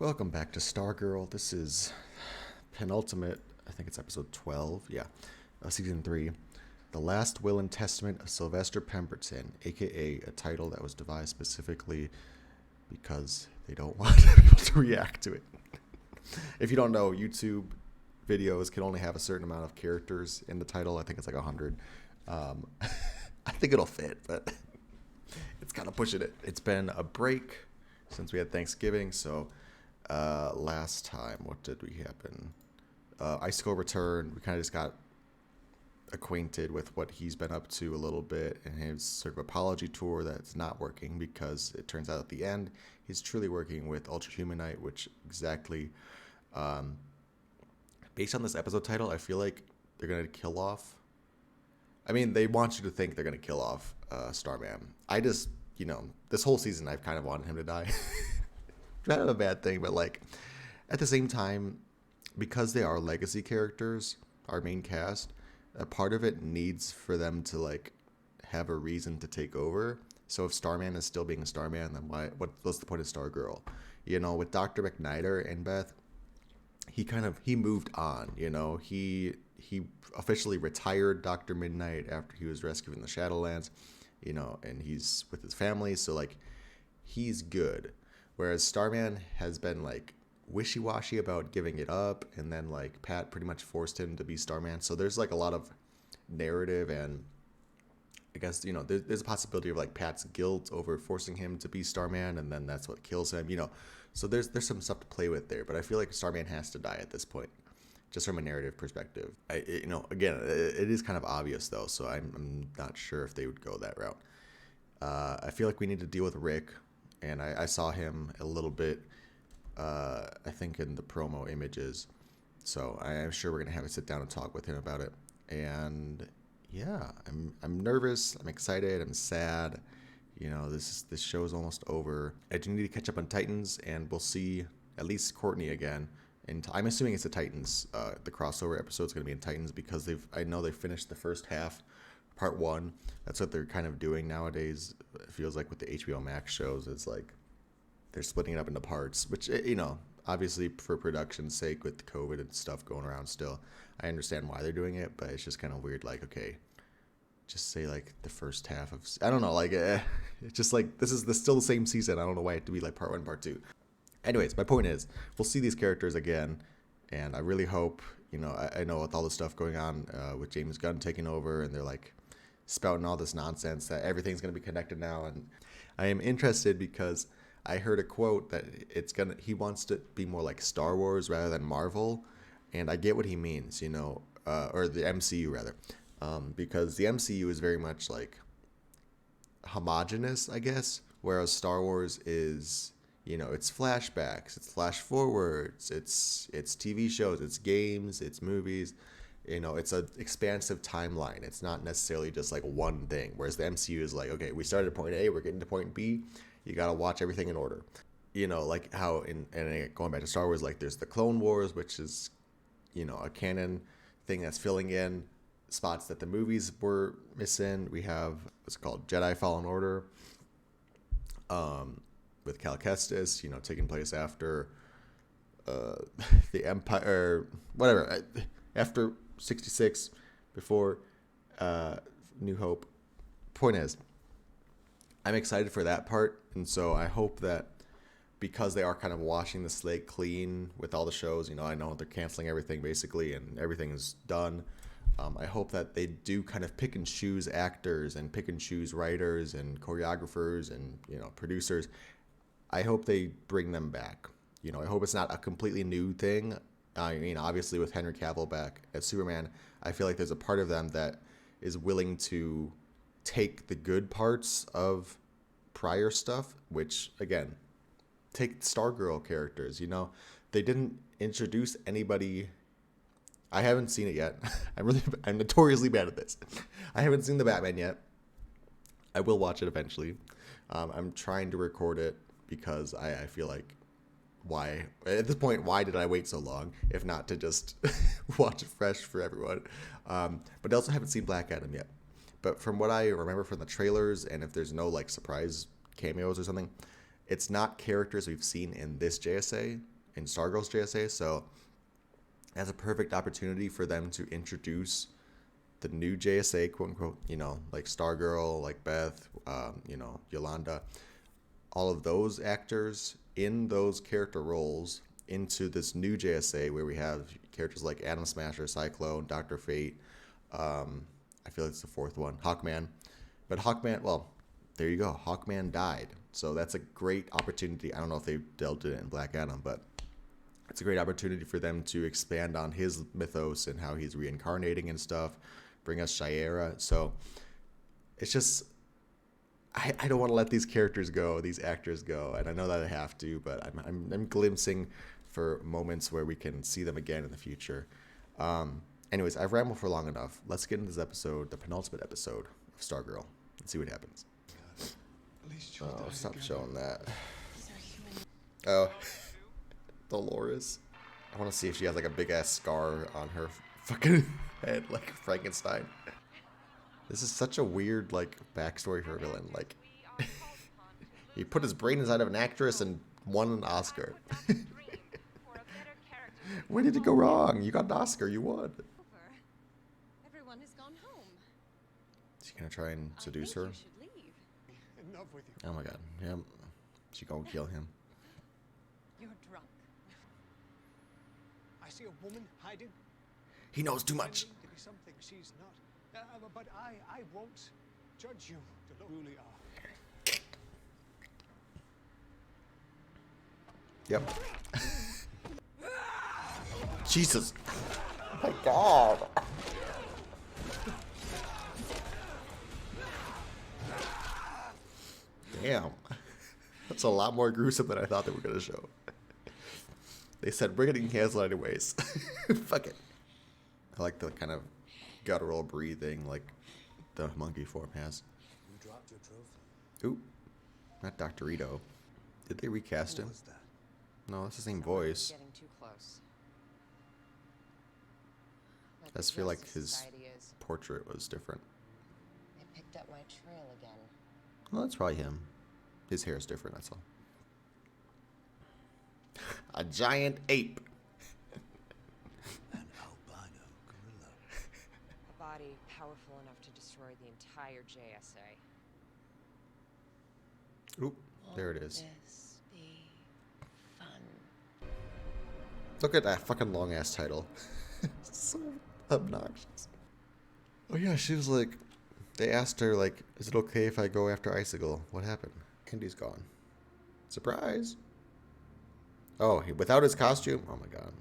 Welcome back to Stargirl. This is penultimate, I think it's episode 12, season 3. The Last Will and Testament of Sylvester Pemberton, aka a title that was devised specifically because they don't want people to react to it. If you don't know, YouTube videos can only have a certain amount of characters in the title. I think it's like 100. I think it'll fit, but it's kind of pushing it. It's been a break since we had Thanksgiving, so last time, what did we happen? Icicle returned. We kind of just got acquainted with what he's been up to a little bit and his sort of apology tour that's not working because it turns out at the end he's truly working with Ultra Humanite, which exactly, based on this episode title, I feel like they're going to kill off. I mean, they want you to think they're going to kill off Starman. I just, this whole season I've kind of wanted him to die. Kind of a bad thing, but like at the same time, because they are legacy characters, our main cast, a part of it needs for them to like have a reason to take over. So if Starman is still being Starman, then what's the point of Stargirl? With Dr. McNider and Beth, he moved on. He officially retired Dr. Midnight after he was rescued in the Shadowlands, and he's with his family, so like he's good. Whereas Starman has been like wishy-washy about giving it up, and then like Pat pretty much forced him to be Starman. So there's like a lot of narrative, and I guess there's a possibility of like Pat's guilt over forcing him to be Starman, and then that's what kills him. So there's some stuff to play with there. But I feel like Starman has to die at this point, just from a narrative perspective. Again, it is kind of obvious though, so I'm not sure if they would go that route. I feel like we need to deal with Rick. And I saw him a little bit, I think, in the promo images. So I'm sure we're going to have a sit down and talk with him about it. And yeah, I'm nervous. I'm excited. I'm sad. This show is almost over. I do need to catch up on Titans, and we'll see at least Courtney again. And I'm assuming it's the Titans. The crossover episode is going to be in Titans because I know they finished the first half. Part 1, that's what they're kind of doing nowadays. It feels like with the HBO Max shows, it's like they're splitting it up into parts, which, obviously for production's sake with COVID and stuff going around still, I understand why they're doing it, but it's just kind of weird, like, okay, just say like the first half of, I don't know, like, it's just like, this is still the same season. I don't know why it had to be like part 1, part 2. Anyways, my point is, we'll see these characters again, and I really hope, I know with all the stuff going on with James Gunn taking over, and they're like, spouting all this nonsense that everything's going to be connected now, and I am interested because I heard a quote that he wants to be more like Star Wars rather than Marvel, and I get what he means, or the MCU rather, because the MCU is very much like homogenous, I guess, whereas Star Wars is, it's flashbacks, it's flash forwards, it's TV shows, it's games, it's movies. It's an expansive timeline. It's not necessarily just like one thing. Whereas the MCU is like, okay, we started at point A, we're getting to point B. You got to watch everything in order. Like how going back to Star Wars, like there's the Clone Wars, which is, a canon thing that's filling in spots that the movies were missing. We have what's called Jedi Fallen Order, with Cal Kestis, taking place after the Empire, whatever, after 66, before New Hope. Point is, I'm excited for that part, and so I hope that because they are kind of washing the slate clean with all the shows, I know they're canceling everything basically, and everything is done. I hope that they do kind of pick and choose actors and pick and choose writers and choreographers and producers. I hope they bring them back. I hope it's not a completely new thing. I mean, obviously, with Henry Cavill back as Superman, I feel like there's a part of them that is willing to take the good parts of prior stuff, which, again, take Stargirl characters, They didn't introduce anybody. I haven't seen it yet. I'm notoriously bad at this. I haven't seen the Batman yet. I will watch it eventually. I'm trying to record it because I feel like, why at this point, why did I wait so long if not to just watch it fresh for everyone? But I also haven't seen Black Adam yet, but from what I remember from the trailers, and if there's no like surprise cameos or something, it's not characters we've seen in this JSA, in Stargirl's JSA, so that's a perfect opportunity for them to introduce the new JSA, quote unquote, you know, like Stargirl, like Beth, you know, Yolanda, all of those actors in those character roles into this new JSA where we have characters like Atom Smasher, Cyclone, Dr. Fate. I feel like it's the fourth one, Hawkman. But Hawkman, well, there you go. Hawkman died. So that's a great opportunity. I don't know if they dealt it in Black Adam, but it's a great opportunity for them to expand on his mythos and how he's reincarnating and stuff. Bring us Shiera. So it's just, I don't want to let these characters go, these actors go, and I know that I have to, but I'm glimpsing for moments where we can see them again in the future. Anyways, I've rambled for long enough. Let's get into this episode, the penultimate episode of Stargirl, and see what happens. Oh, stop showing that. Oh, Dolores. I want to see if she has like a big ass scar on her fucking head, like Frankenstein. This is such a weird like backstory for a villain. Like, he put his brain inside of an actress and won an Oscar. Where did it go wrong? You got an Oscar. You won. Everyone has gone home. Is she gonna try and seduce her? Oh my god. Yeah. She gonna kill him. You're drunk. I see a woman hiding. He knows too much. To be something she's not. But I won't judge you to look who you are. Yep. Jesus. Oh my god. Damn. That's a lot more gruesome than I thought they were going to show. They said, we're getting canceled anyways. Fuck it. I like the kind of guttural breathing like the monkey form has. You dropped your trophy. Oop. Not Dr. Ito. Did they recast him? What was that? No, that's the same voice. Getting too close. I just feel like his portrait was different. They picked up my trail again. Well, that's probably him. His hair is different, that's all. A giant ape. An albino gorilla. A body powerful enough to destroy the entire JSA. Oop, there it is. This be fun. Look at that fucking long ass title. So obnoxious. Oh yeah, she was like, they asked her like, is it okay if I go after Icicle? What happened? Kendi's gone. Surprise. Oh, without his costume? Oh my god.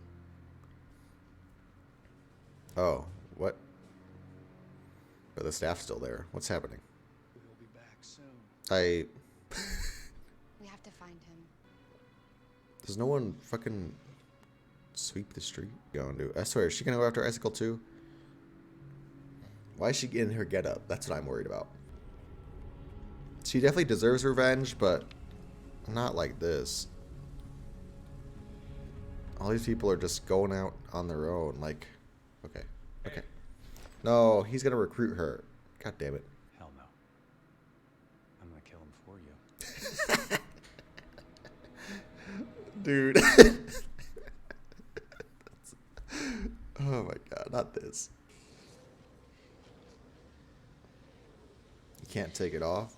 Oh, what? But the staff's still there. What's happening? We'll be back soon. We have to find him. Does no one fucking sweep the street? Going to? I swear, is she gonna go after Icicle too? Why is she in her getup? That's what I'm worried about. She definitely deserves revenge, but not like this. All these people are just going out on their own. Like, okay. No, he's gonna recruit her. God damn it. Hell no. I'm gonna kill him for you. Dude. Oh my god, not this. You can't take it off.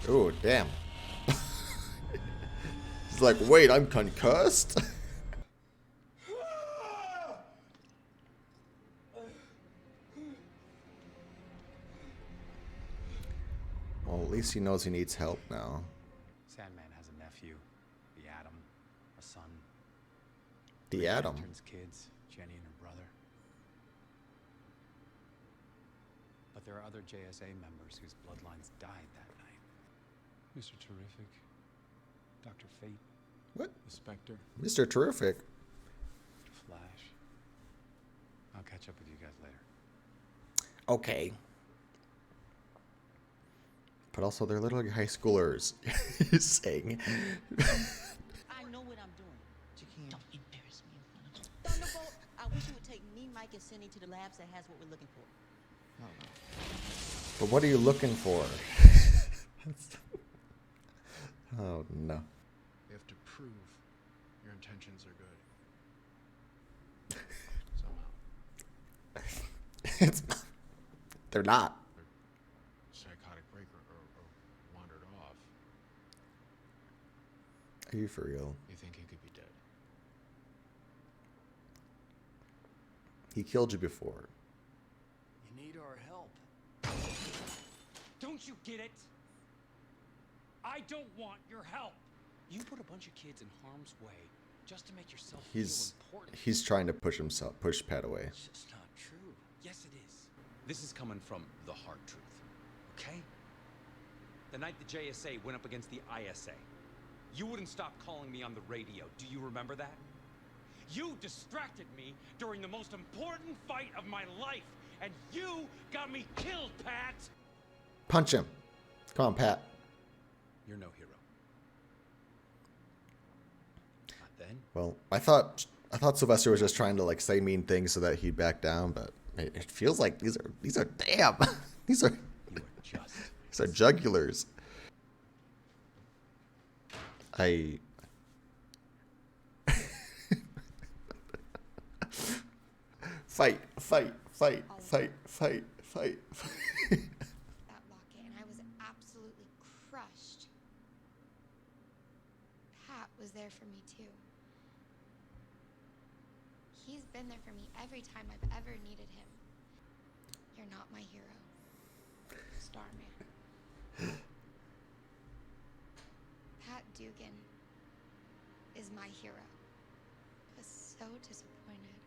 Oh, damn. He's like, wait, I'm concussed? Well, at least he knows he needs help now. Sandman has a nephew, the Atom, a son. The Atom. Lantern's kids, Jenny and her brother. But there are other JSA members whose bloodlines died that night. Mr. Terrific, Dr. Fate, What? the Spectre, Mr. Terrific. Flash. I'll catch up with you guys later. Okay. But also, they're literally high schoolers. He's saying. I know what I'm doing. Don't embarrass me in front of them. Thunderbolt, I wish you would take me, Mike, get sent into the labs that has what we're looking for. I don't know. But what are you looking for? Oh, no. You have to prove your intentions are good. Somehow. It's, they're not. Psychotic break or wandered off. Are you for real? You think he could be dead? He killed you before. You need our help. Don't you get it? I don't want your help. You put a bunch of kids in harm's way just to make yourself feel important. He's trying to push Pat away. It's just not true. Yes, it is. This is coming from the hard truth, okay? The night the JSA went up against the ISA, you wouldn't stop calling me on the radio. Do you remember that? You distracted me during the most important fight of my life, and you got me killed, Pat! Punch him. Come on, Pat. You're no hero. Not then. Well, I thought Sylvester was just trying to like say mean things so that he'd back down, but it feels like these are damn. these are jugulars. Fight. That locket, and I was absolutely crushed. Pat was there for me too. He's been there for me every time I've ever needed him. You're not my hero, Starman. Pat Dugan is my hero. I was so disappointed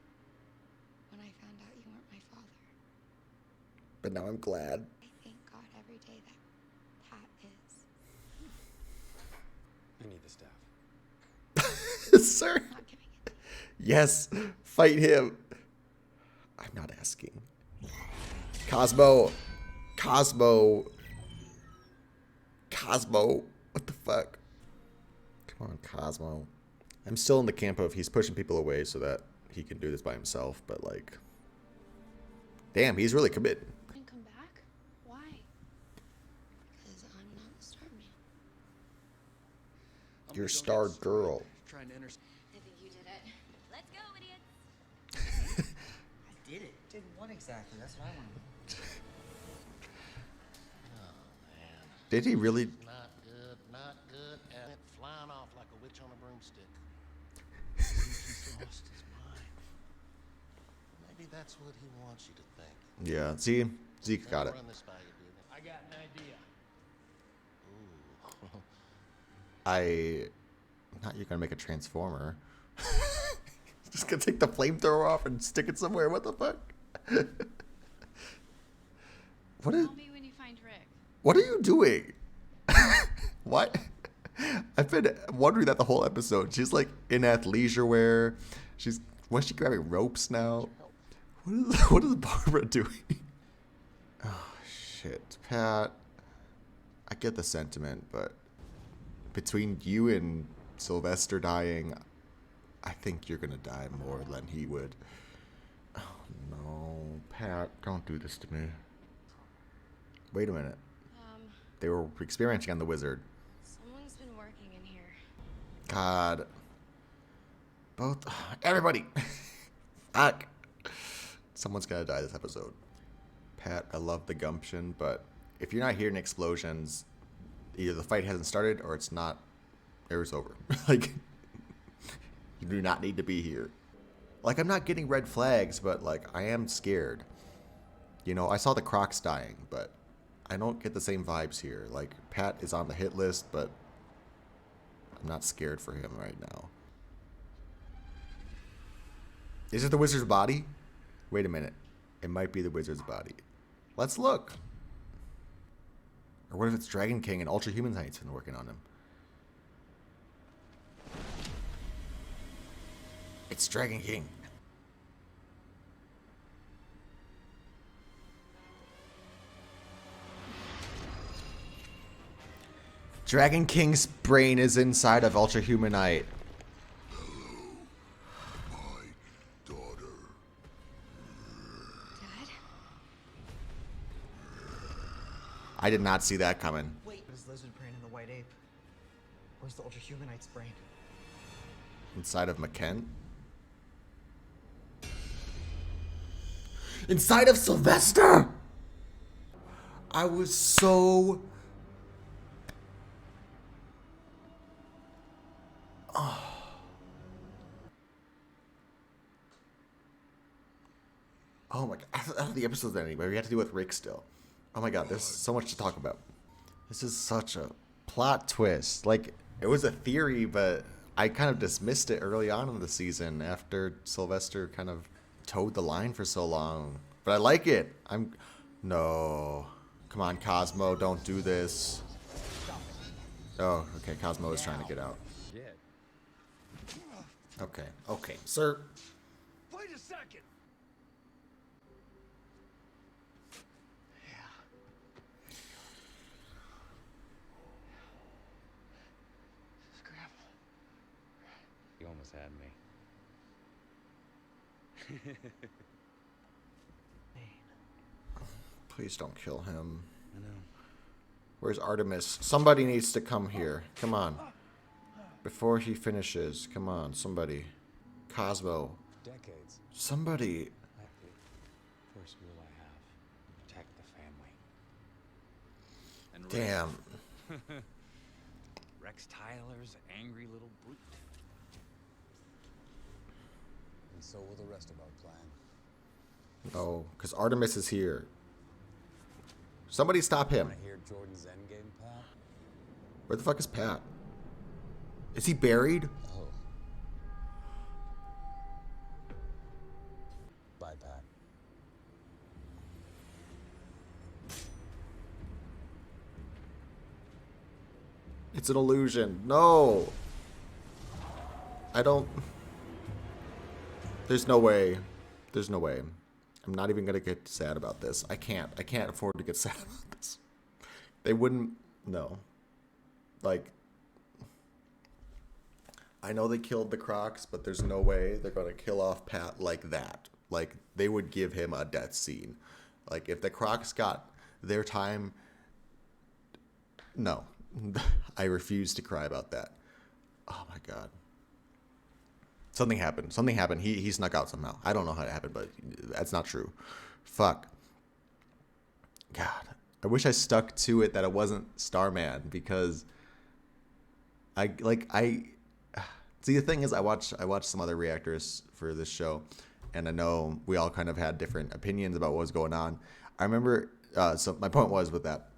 when I found out you weren't my father. But now I'm glad. I thank God every day that Pat is. I need the staff. Sir. I'm not giving it to you. Yes. Fight him. I'm not asking. Cosmo. What the fuck? Come on, Cosmo. I'm still in the camp of he's pushing people away so that he can do this by himself, but like, damn, he's really committed. And come back? Why? Because I'm not the Starman. You're Stargirl. Trying to understand. I think you did it. Let's go, idiots! I did it. Did what exactly? That's what I want to know. Did he really? Not good, and it flying off like a witch on a broomstick. He's lost his mind. Maybe that's what he wants you to think. Yeah. See, Zeke got it. Run this by you, dude. I got an idea. Ooh. Not you're gonna make a transformer. Just gonna take the flamethrower off and stick it somewhere. What the fuck? What is? Call me when you find Rick. What are you doing? What? I've been wondering that the whole episode. She's like in athleisure wear. Was she grabbing ropes now? What is Barbara doing? Oh shit, Pat. I get the sentiment, but between you and Sylvester dying, I think you're gonna die more than he would. Oh no, Pat, don't do this to me. Wait a minute. They were experimenting on the wizard. Someone's been working in here. God. Everybody. Fuck. Someone's gonna die this episode. Pat, I love the gumption, but if you're not hearing explosions, either the fight hasn't started or it's over. Like, you do not need to be here. Like, I'm not getting red flags, but like, I am scared. You know, I saw the Crocs dying, but I don't get the same vibes here. Like, Pat is on the hit list, but I'm not scared for him right now. Is it the wizard's body? Wait a minute. It might be the wizard's body. Let's look. Or what if it's Dragon King and Ultra Human Knight's been working on him? It's Dragon King. Dragon King's brain is inside of Ultra Humanite. My daughter. I did not see that coming. Wait. His lizard brain in the white ape. Where's the Ultra-Humanite's brain? Inside of McKent? Inside of Sylvester! I was so... Oh my god. I thought the episode's ending, but we have to deal with Rick still. Oh my god, there's so much to talk about. This is such a plot twist. Like, it was a theory, but I kind of dismissed it early on in the season after Sylvester kind of towed the line for so long. But I like it. No. Come on, Cosmo, don't do this. Oh, okay, Cosmo is trying to get out. Okay, sir. Wait a second. You almost had me. Please don't kill him. I know. Where's Artemis? Somebody needs to come here. Come on. Before he finishes. Come on, somebody. Cosmo. Decades. Somebody. First rule I have: protect the family. And Damn. Rex Tyler's an angry little brute. And so will the rest of our plan. Oh, because Artemis is here. Somebody stop him. Want to hear Jordan's endgame, Pat? Where the fuck is Pat? Is he buried? Oh. Bye, Pat. It's an illusion. No. I don't... There's no way. There's no way. I'm not even gonna get sad about this. I can't afford to get sad about this. They wouldn't... No. Like... I know they killed the Crocs, but there's no way they're gonna kill off Pat like that. Like, they would give him a death scene. Like, if the Crocs got their time... No. I refuse to cry about that. Oh my god. Something happened. Something happened. He snuck out somehow. I don't know how it happened, but that's not true. Fuck. God. I wish I stuck to it that it wasn't Starman, because see, the thing is, I watched some other reactors for this show, and I know we all kind of had different opinions about what was going on. I remember, so my point was with that,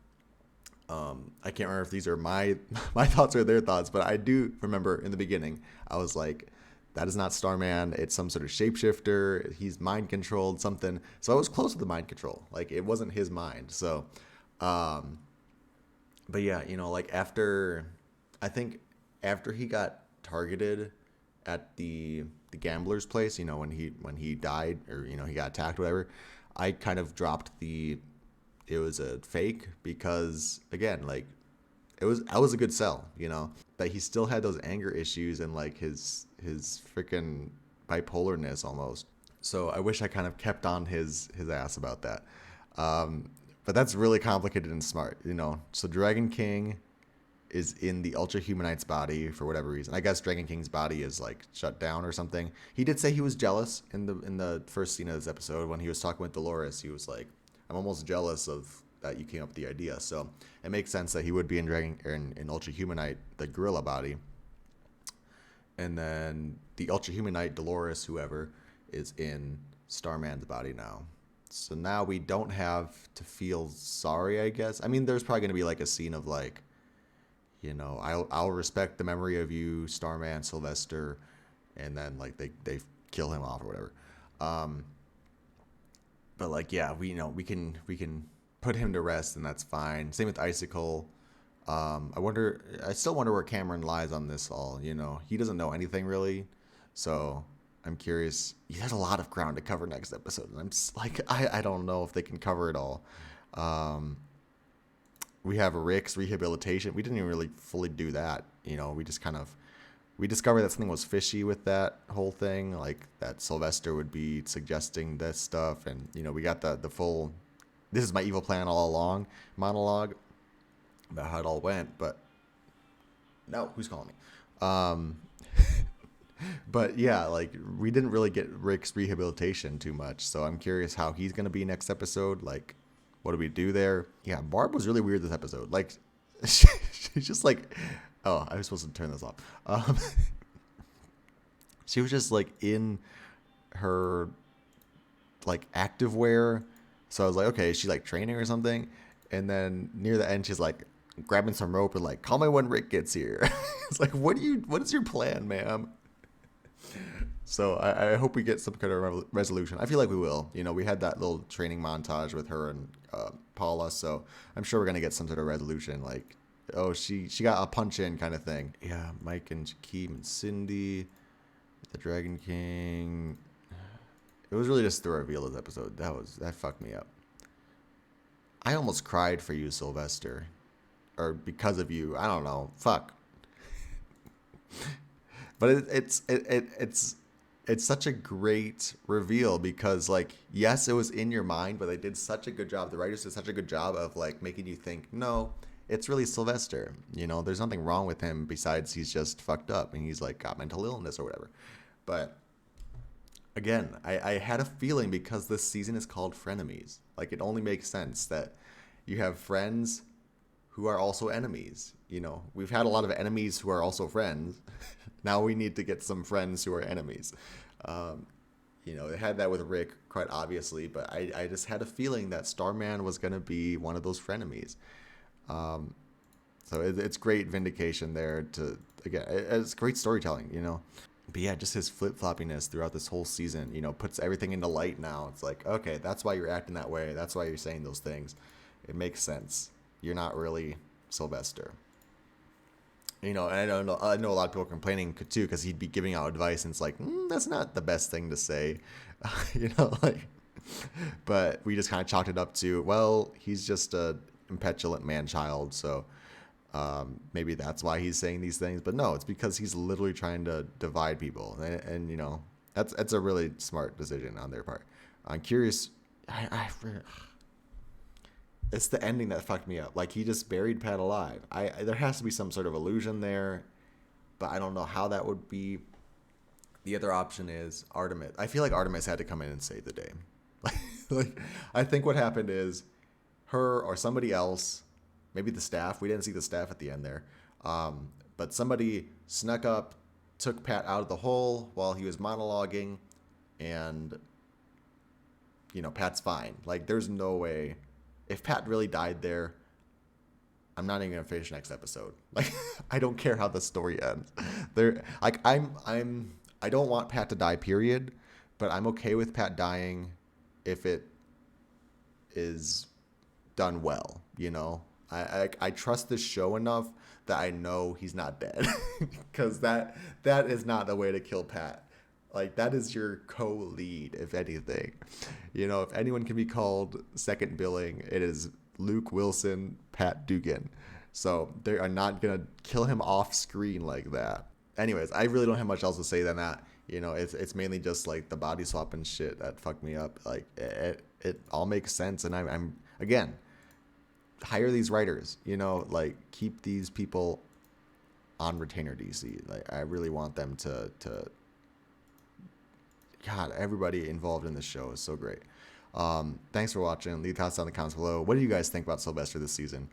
I can't remember if these are my thoughts or their thoughts, but I do remember in the beginning, I was like, that is not Starman. It's some sort of shapeshifter. He's mind controlled, something. So I was close to the mind control. Like, it wasn't his mind. So, but yeah, you know, like I think after he got targeted at the gambler's place, you know, when he died, or, you know, he got attacked or whatever, I kind of dropped it was a fake, because again, like, I was a good sell, you know, but he still had those anger issues and like his freaking bipolarness almost. So I wish I kind of kept on his ass about that. But that's really complicated and smart, you know. So Dragon King is in the Ultra Humanite's body for whatever reason. I guess Dragon King's body is like shut down or something. He did say he was jealous in the first scene of this episode when he was talking with Dolores. He was like, I'm almost jealous of that you came up with the idea. So it makes sense that he would be in Ultra Humanite, the gorilla body. And then the Ultra Humanite, Dolores, whoever, is in Starman's body now. So now we don't have to feel sorry, I guess. I mean, there's probably going to be like a scene of like, you know, I'll respect the memory of you, Starman, Sylvester, and then like they kill him off or whatever. But like, yeah, we can put him to rest, and that's fine. Same with Icicle. I still wonder where Cameron lies on this all. You know, he doesn't know anything really, so I'm curious. He has a lot of ground to cover next episode, and I'm just like, I don't know if they can cover it all. We have Rick's rehabilitation. We didn't even really fully do that. You know, we discovered that something was fishy with that whole thing, like that Sylvester would be suggesting this stuff, and you know, we got the full this is my evil plan all along monologue about how it all went. But no, who's calling me? But yeah, like we didn't really get Rick's rehabilitation too much, so I'm curious how he's gonna be next episode. Like, what do we do there? Yeah, Barb was really weird this episode. Like, she's just like, oh, I was supposed to turn this off. She was just like in her like activewear, so I was like, okay, is she like training or something? And then near the end, she's like grabbing some rope and like, call me when Rick gets here. It's like, what is your plan, ma'am? So I hope we get some kind of resolution. I feel like we will. You know, we had that little training montage with her and Paula, so I'm sure we're gonna get some sort of resolution. Like, oh, she got a punch in kind of thing. Yeah, Mike and Jakeem and Cindy, the Dragon King. It was really just the reveal of this episode. That fucked me up. I almost cried for you, Sylvester, or because of you. I don't know. Fuck. But it's such a great reveal because, like, yes, it was in your mind, but they did such a good job. The writers did such a good job of, like, making you think, no, it's really Sylvester. You know, there's nothing wrong with him besides he's just fucked up and he's, like, got mental illness or whatever. But, again, I had a feeling because this season is called Frenemies. Like, it only makes sense that you have friends who are also enemies. You know, we've had a lot of enemies who are also friends. Now we need to get some friends who are enemies. You know, they had that with Rick quite obviously, but I just had a feeling that Starman was going to be one of those frenemies. So it's great vindication there to, again, it's great storytelling, you know. But yeah, just his flip-floppiness throughout this whole season, you know, puts everything into light now. It's like, okay, that's why you're acting that way. That's why you're saying those things. It makes sense. You're not really Sylvester. You know, and I know a lot of people are complaining too because he'd be giving out advice and it's like, that's not the best thing to say, you know, like, but we just kind of chalked it up to, well, he's just a impetulant man-child, so maybe that's why he's saying these things. But no, it's because he's literally trying to divide people, and you know, that's a really smart decision on their part. I'm curious. It's the ending that fucked me up. Like, he just buried Pat alive. There has to be some sort of illusion there, but I don't know how that would be. The other option is Artemis. I feel like Artemis had to come in and save the day. Like, I think what happened is her or somebody else, maybe the staff. We didn't see the staff at the end there, but somebody snuck up, took Pat out of the hole while he was monologuing, and you know, Pat's fine. Like, there's no way. If Pat really died there, I'm not even gonna finish next episode. Like, I don't care how the story ends. Like, I don't want Pat to die, period. But I'm okay with Pat dying if it is done well. You know, I trust this show enough that I know he's not dead, because that is not the way to kill Pat. Like, that is your co-lead, if anything. You know, if anyone can be called second billing, it is Luke Wilson, Pat Dugan. So they are not going to kill him off screen like that. Anyways, I really don't have much else to say than that. You know, it's mainly just, like, the body swap and shit that fucked me up. Like, it all makes sense. And I'm again, hire these writers. You know, like, keep these people on retainer, DC. Like, I really want them to God, everybody involved in this show is so great. Thanks for watching. Leave thoughts down in the comments below. What do you guys think about Sylvester this season?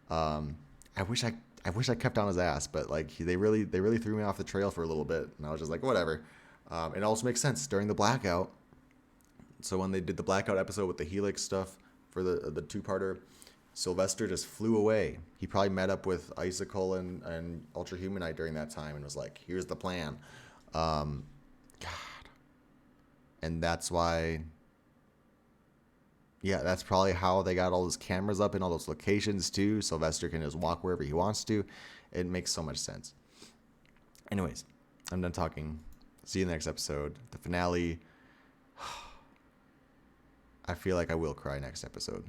I wish I kept on his ass, but like they really threw me off the trail for a little bit, and I was just like, whatever. It also makes sense during the blackout. So when they did the blackout episode with the Helix stuff for the two-parter, Sylvester just flew away. He probably met up with Icicle and Ultra Humanite during that time and was like, here's the plan. God. And that's why, yeah, that's probably how they got all those cameras up in all those locations too. Sylvester can just walk wherever he wants to. It makes so much sense. Anyways, I'm done talking. See you in the next episode. The finale. I feel like I will cry next episode.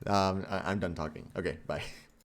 I'm done talking. Okay, bye.